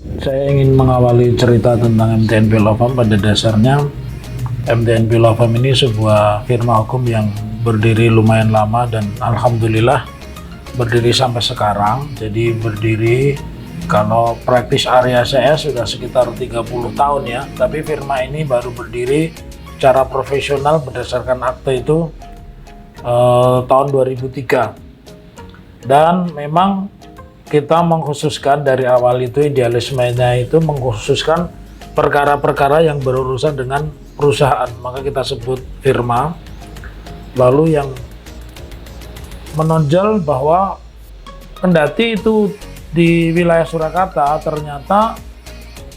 Saya ingin mengawali cerita tentang MTNP Law Firm. Pada dasarnya MTNP Law Firm ini sebuah firma hukum yang berdiri lumayan lama dan alhamdulillah berdiri sampai sekarang. Jadi berdiri, kalau praktis area saya sudah sekitar 30 tahun ya, tapi firma ini baru berdiri secara profesional berdasarkan akte itu tahun 2003. Dan memang kita mengkhususkan dari awal itu, idealismenya itu mengkhususkan perkara-perkara yang berurusan dengan perusahaan, maka kita sebut firma. Lalu yang menonjol bahwa kendati itu di wilayah Surakarta, ternyata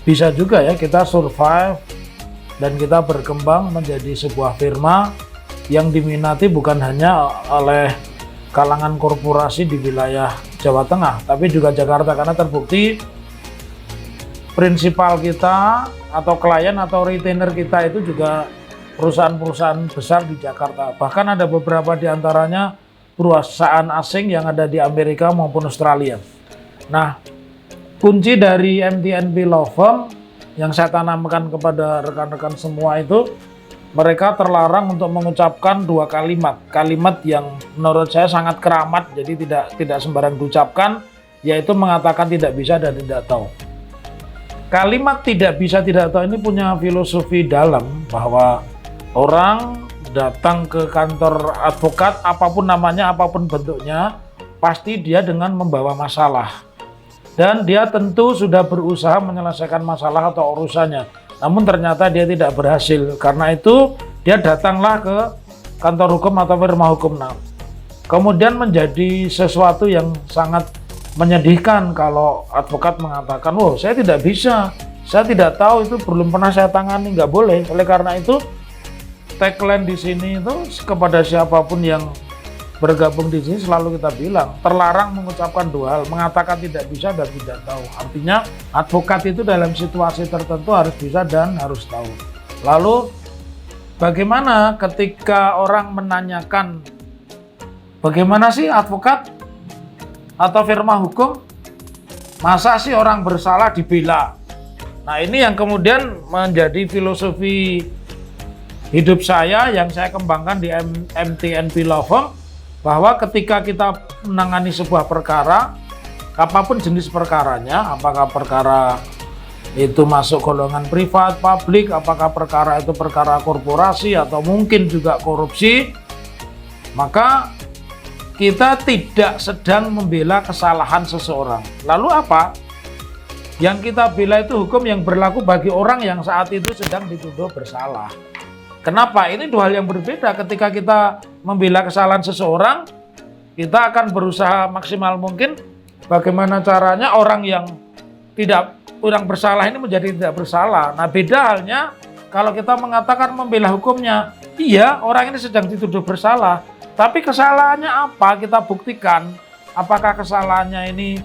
bisa juga ya kita survive dan kita berkembang menjadi sebuah firma yang diminati bukan hanya oleh kalangan korporasi di wilayah Jawa Tengah, tapi juga Jakarta, karena terbukti prinsipal kita atau klien atau retainer kita itu juga perusahaan-perusahaan besar di Jakarta. Bahkan ada beberapa di antaranya perusahaan asing yang ada di Amerika maupun Australia. Nah, kunci dari MTNP Law Firm yang saya tanamkan kepada rekan-rekan semua itu, mereka terlarang untuk mengucapkan dua kalimat yang menurut saya sangat keramat, jadi tidak sembarang diucapkan, yaitu mengatakan tidak bisa dan tidak tahu. Kalimat tidak bisa tidak tahu ini punya filosofi dalam, bahwa orang datang ke kantor advokat apapun namanya, apapun bentuknya, pasti dia dengan membawa masalah dan dia tentu sudah berusaha menyelesaikan masalah atau urusannya. Namun ternyata dia tidak berhasil. Karena itu dia datanglah ke kantor hukum atau firma hukum. Nah, kemudian menjadi sesuatu yang sangat menyedihkan kalau advokat mengatakan, "Wow, saya tidak bisa, saya tidak tahu, itu belum pernah saya tangani." Nggak boleh. Oleh karena itu tagline di sini itu kepada siapapun yang bergabung di sini selalu kita bilang, terlarang mengucapkan dua hal, mengatakan tidak bisa dan tidak tahu. Artinya advokat itu dalam situasi tertentu harus bisa dan harus tahu. Lalu bagaimana ketika orang menanyakan, bagaimana sih advokat atau firma hukum, masa sih orang bersalah dibela? Nah, ini yang kemudian menjadi filosofi hidup saya yang saya kembangkan di MTNP Law Firm, bahwa ketika kita menangani sebuah perkara, apapun jenis perkaranya, apakah perkara itu masuk golongan privat, publik, apakah perkara itu perkara korporasi atau mungkin juga korupsi, maka kita tidak sedang membela kesalahan seseorang. Lalu apa? Yang kita bela itu hukum yang berlaku bagi orang yang saat itu sedang dituduh bersalah. Kenapa? Ini dua hal yang berbeda. Ketika kita membela kesalahan seseorang, kita akan berusaha maksimal mungkin bagaimana caranya orang yang orang bersalah ini menjadi tidak bersalah. Nah, beda halnya kalau kita mengatakan membela hukumnya. Iya, orang ini sedang dituduh bersalah, tapi kesalahannya apa? Kita buktikan. Apakah kesalahannya ini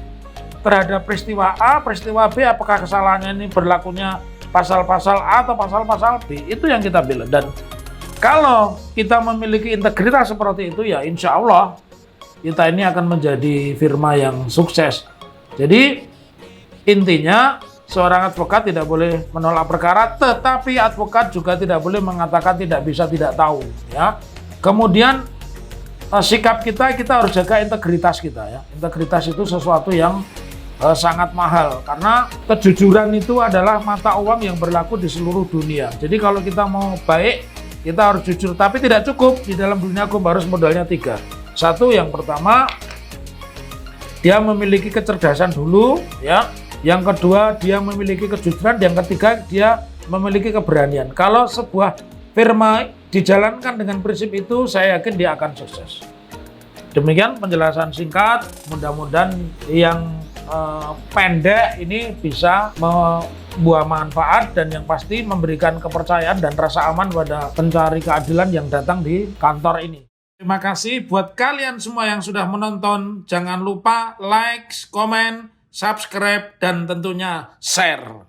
terhadap peristiwa A, peristiwa B, apakah kesalahannya ini berlakunya pasal-pasal A atau pasal-pasal B, itu yang kita bela. Dan kalau kita memiliki integritas seperti itu, ya insya Allah kita ini akan menjadi firma yang sukses. Jadi intinya seorang advokat tidak boleh menolak perkara, tetapi advokat juga tidak boleh mengatakan tidak bisa, tidak tahu. Ya. Kemudian sikap kita harus jaga integritas kita. Ya. Integritas itu sesuatu yang sangat mahal, karena kejujuran itu adalah mata uang yang berlaku di seluruh dunia. Jadi kalau kita mau baik, kita harus jujur, tapi tidak cukup. Di dalam dunia hukum harus modalnya 3. Satu, yang pertama, dia memiliki kecerdasan dulu, ya. Yang kedua, dia memiliki kejujuran. Yang ketiga, dia memiliki keberanian. Kalau sebuah firma dijalankan dengan prinsip itu, saya yakin dia akan sukses. Demikian penjelasan singkat, mudah-mudahan yang pendek ini bisa membuah manfaat dan yang pasti memberikan kepercayaan dan rasa aman pada pencari keadilan yang datang di kantor ini. Terima kasih buat kalian semua yang sudah menonton. Jangan lupa like, komen, subscribe, dan tentunya share.